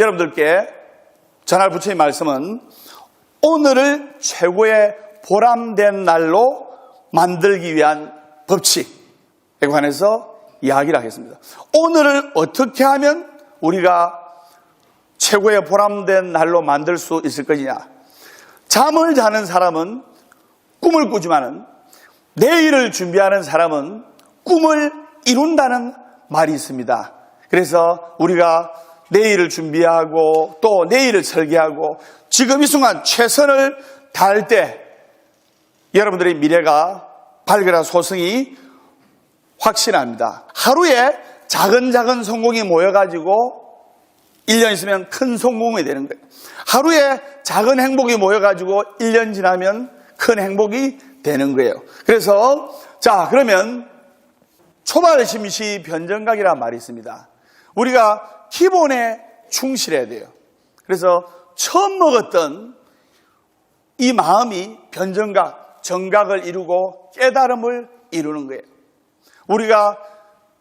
여러분들께 전할 부처님 말씀은 오늘을 최고의 보람된 날로 만들기 위한 법칙에 관해서 이야기를 하겠습니다. 오늘을 어떻게 하면 우리가 최고의 보람된 날로 만들 수 있을 것이냐. 잠을 자는 사람은 꿈을 꾸지만은 내일을 준비하는 사람은 꿈을 이룬다는 말이 있습니다. 그래서 우리가 내일을 준비하고 또 내일을 설계하고 지금 이 순간 최선을 다할 때 여러분들의 미래가 밝으라 소승이 확신합니다. 하루에 작은 성공이 모여가지고 1년 있으면 큰 성공이 되는 거예요. 하루에 작은 행복이 모여가지고 1년 지나면 큰 행복이 되는 거예요. 그래서 그러면 초발심시 변정각이라는 말이 있습니다. 우리가 기본에 충실해야 돼요. 그래서 처음 먹었던 이 마음이 변정각, 정각을 이루고 깨달음을 이루는 거예요. 우리가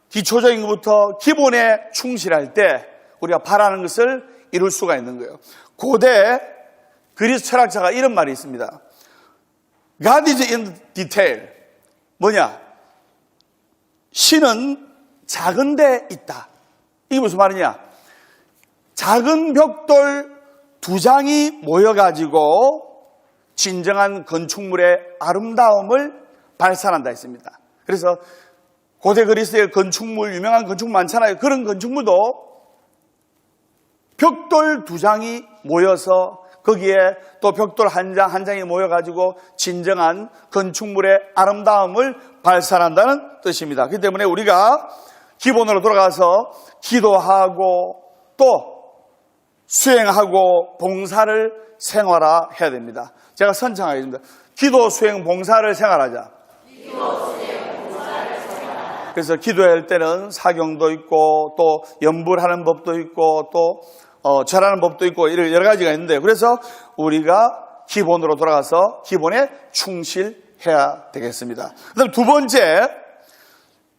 기초적인 것부터 기본에 충실할 때 우리가 바라는 것을 이룰 수가 있는 거예요. 고대 그리스 철학자가 이런 말이 있습니다. God is in detail. 뭐냐? 신은 작은 데 있다. 이게 무슨 말이냐? 작은 벽돌 2장이 모여가지고 진정한 건축물의 아름다움을 발산한다 했습니다. 그래서 고대 그리스의 건축물, 유명한 건축물 많잖아요. 그런 건축물도 벽돌 2장이 모여서 거기에 또 벽돌 한 장이 모여가지고 진정한 건축물의 아름다움을 발산한다는 뜻입니다. 그렇기 때문에 우리가 기본으로 돌아가서 기도하고 또 수행하고 봉사를 생활화해야 됩니다. 제가 선창하겠습니다. 기도, 수행, 봉사를 생활하자. 그래서 기도할 때는 사경도 있고 또 염불하는 법도 있고 또 절하는 법도 있고 이런 여러 가지가 있는데, 그래서 우리가 기본으로 돌아가서 기본에 충실해야 되겠습니다. 그다음 두 번째,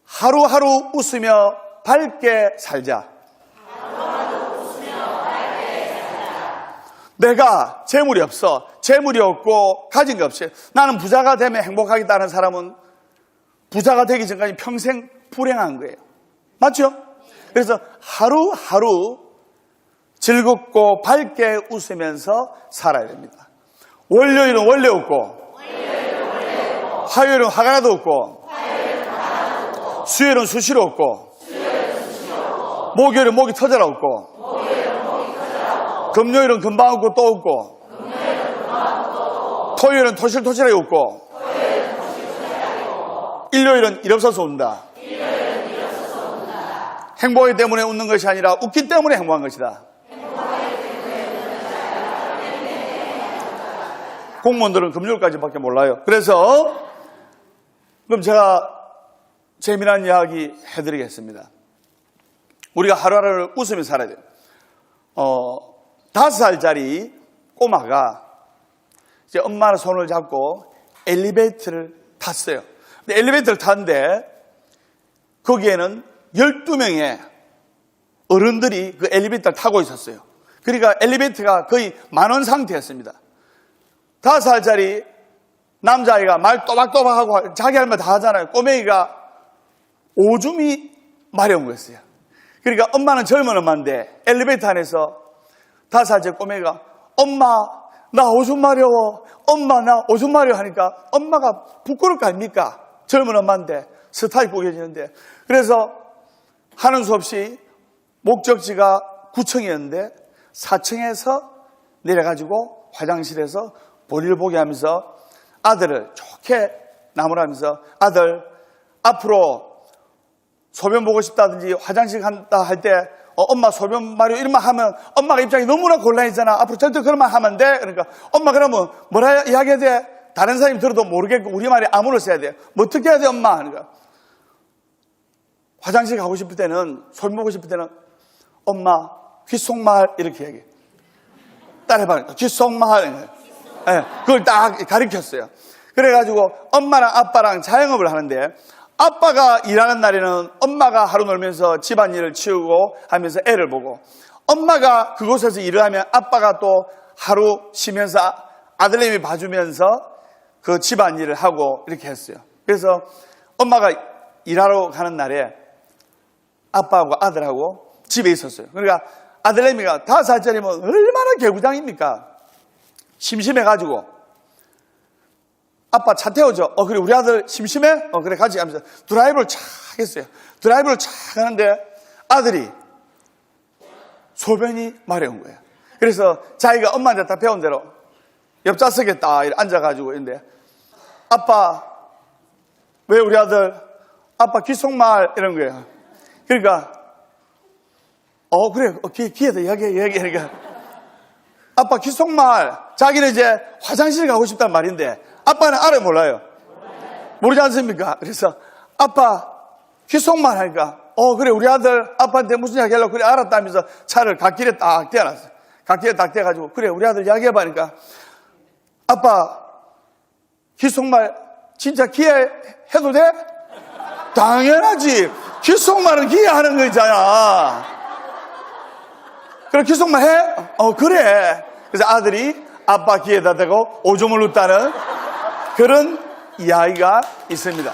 하루하루 웃으며 밝게 살자. 내가 재물이 없어. 재물이 없고 가진 게 없이 나는 부자가 되면 행복하겠다는 사람은 부자가 되기 전까지 평생 불행한 거예요. 맞죠? 그래서 하루하루 즐겁고 밝게 웃으면서 살아야 됩니다. 월요일은 원래 웃고, 화요일은 화가 나도 웃고, 수요일은 수시로 웃고, 목요일은 목이 터져라 웃고, 금요일은 금방 웃고 또 웃고, 토요일은 토실토실하게 웃고, 일요일은 일 없어서 운다. 행복하기 때문에 웃는 것이 아니라 웃기 때문에 행복한 것이다. 공무원들은 금요일까지밖에 몰라요. 그래서 그럼 제가 재미난 이야기 해드리겠습니다. 우리가 하루하루를 웃으며 살아야 돼요. 5살짜리 꼬마가 이제 엄마의 손을 잡고 엘리베이터를 탔어요. 근데 엘리베이터를 탔는데 거기에는 12명의 어른들이 그 엘리베이터를 타고 있었어요. 그러니까 엘리베이터가 거의 만원 상태였습니다. 5살짜리 남자아이가 말 또박또박하고 자기 할 말 다 하잖아요. 꼬맹이가 오줌이 마려운 거였어요. 그러니까 엄마는 젊은 엄마인데 엘리베이터 안에서 5살짜리 꼬맹이가 엄마 나 오줌 마려워, 엄마 나 오줌 마려워 하니까 엄마가 부끄러울 거 아닙니까? 젊은 엄마인데 스타일 구겨지는데. 그래서 하는 수 없이 목적지가 9층이었는데 4층에서 내려가지고 화장실에서 볼일 보게 하면서 아들을 좋게 나무라면서 아들 앞으로 소변 보고 싶다든지 화장실 간다 할 때 엄마 소변 마려 이런 말 하면 엄마가 입장이 너무나 곤란해지잖아. 앞으로 절대 그런 말 하면 안 돼. 그러니까 엄마 그러면 뭐라 이야기해야 돼? 다른 사람이 들어도 모르겠고 우리말에 아무를 써야 돼. 뭐 어떻게 해야 돼 엄마? 그러니까 화장실 가고 싶을 때는 소변 보고 싶을 때는 엄마 귓속말 이렇게 얘기해. 따라해봐. 귓속말. 네, 그걸 딱 가르쳤어요. 그래가지고 엄마랑 아빠랑 자영업을 하는데 아빠가 일하는 날에는 엄마가 하루 놀면서 집안일을 치우고 하면서 애를 보고 엄마가 그곳에서 일을 하면 아빠가 또 하루 쉬면서 아들내미 봐주면서 그 집안일을 하고 이렇게 했어요. 그래서 엄마가 일하러 가는 날에 아빠하고 아들하고 집에 있었어요. 그러니까 아들내미가 5살짜리면 얼마나 개구장입니까? 심심해가지고 아빠 차 태워줘. 그래 우리 아들 심심해? 그래 같이 가면서 드라이브를 착 했어요. 드라이브를 착 하는데 아들이 소변이 마려운 거예요. 그래서 자기가 엄마한테 다 배운 대로 옆좌석에 딱 앉아가지고 있는데 아빠 왜 우리 아들 아빠 귓속말 이런 거예요. 그러니까 그래 귀에다 이야기해 그러니까 아빠 귓속말 자기는 이제 화장실 가고 싶단 말인데 아빠는 알아요 몰라요? 모르지 않습니까? 그래서 아빠 귓속말 하니까 그래 우리 아들 아빠한테 무슨 이야기 하려고 그래 알았다면서 차를 갓길에 딱 대어놨어요. 갓길에 딱 대가지고 그래 우리 아들 이야기해봐니까 아빠 귓속말 진짜 기회해도 돼? 당연하지. 귓속말은 기회하는 거잖아. 그럼 귓속말 해? 그래. 그래서 아들이 아빠 귀에다 대고 오줌을 눕다는 그런 이야기가 있습니다.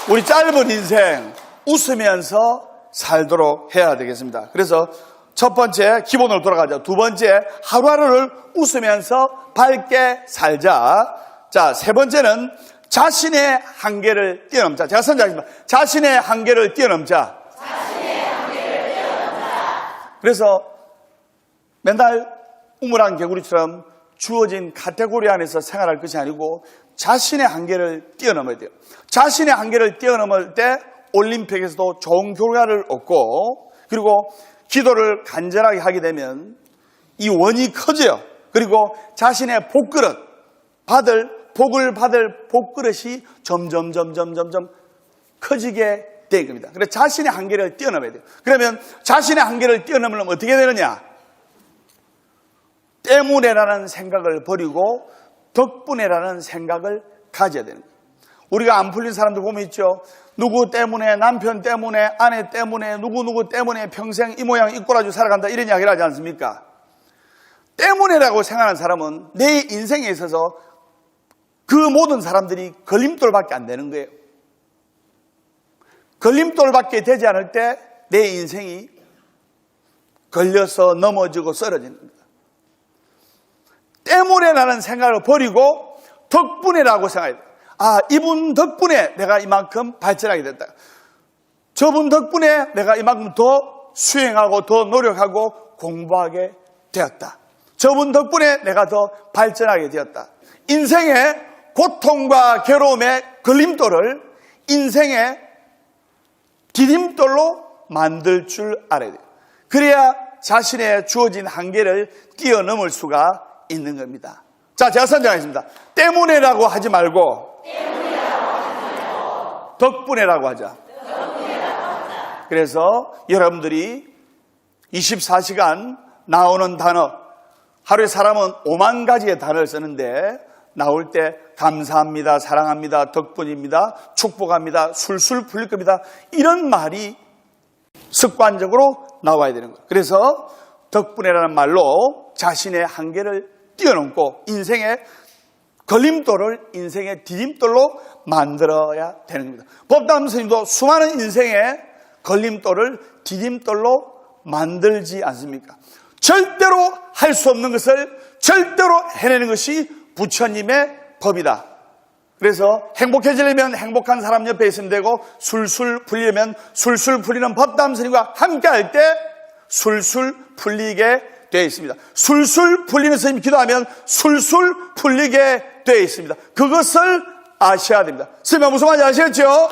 우리 짧은 인생 웃으면서 살도록 해야 되겠습니다. 그래서 첫 번째 기본으로 돌아가자. 두 번째 하루하루를 웃으면서 밝게 살자. 자, 세 번째는 자신의 한계를 뛰어넘자. 제가 선정하겠습니다. 자신의 한계를 뛰어넘자. 그래서 맨날 우물안 개구리처럼 주어진 카테고리 안에서 생활할 것이 아니고 자신의 한계를 뛰어넘어야 돼요. 자신의 한계를 뛰어넘을 때 올림픽에서도 좋은 결과를 얻고 그리고 기도를 간절하게 하게 되면 이 원이 커져요. 그리고 자신의 복을 받을 복그릇이 점점 커지게 된 겁니다. 그래서 자신의 한계를 뛰어넘어야 돼요. 그러면 자신의 한계를 뛰어넘으려면 어떻게 되느냐? 때문에라는 생각을 버리고 덕분에라는 생각을 가져야 되는 거예요. 우리가 안 풀린 사람들 보면 있죠. 누구 때문에, 남편 때문에, 아내 때문에, 누구 때문에 평생 이 모양 이 꼴아주고 살아간다 이런 이야기를 하지 않습니까? 때문에라고 생각하는 사람은 내 인생에 있어서 그 모든 사람들이 걸림돌밖에 안 되는 거예요. 걸림돌밖에 되지 않을 때 내 인생이 걸려서 넘어지고 쓰러지는 겁니다. 때문에라는 생각을 버리고 덕분에라고 생각해야 돼요. 이분 덕분에 내가 이만큼 발전하게 됐다. 저분 덕분에 내가 이만큼 더 수행하고 더 노력하고 공부하게 되었다. 저분 덕분에 내가 더 발전하게 되었다. 인생의 고통과 괴로움의 걸림돌을 인생의 디딤돌로 만들 줄 알아야 돼요. 그래야 자신의 주어진 한계를 뛰어넘을 수가 있는 겁니다. 자, 제가 선정하겠습니다. 때문에라고 하지 말고 덕분에라고 하자. 그래서 여러분들이 24시간 나오는 단어, 하루에 사람은 5만 가지의 단어를 쓰는데 나올 때 감사합니다, 사랑합니다, 덕분입니다, 축복합니다, 술술 풀릴 겁니다. 이런 말이 습관적으로 나와야 되는 거예요. 그래서 덕분에라는 말로 자신의 한계를 뛰어넘고 인생의 걸림돌을 인생의 디딤돌로 만들어야 되는 겁니다. 법담 스님도 수많은 인생의 걸림돌을 디딤돌로 만들지 않습니까? 절대로 할 수 없는 것을 절대로 해내는 것이 부처님의 법이다. 그래서 행복해지려면 행복한 사람 옆에 있으면 되고 술술 풀리려면 술술 풀리는 법담 스님과 함께 할 때 술술 풀리게 되어 있습니다. 술술 풀리는 스님 기도하면 술술 풀리게 되어 있습니다. 그것을 아셔야 됩니다. 스님 무슨 말인지 아시겠죠?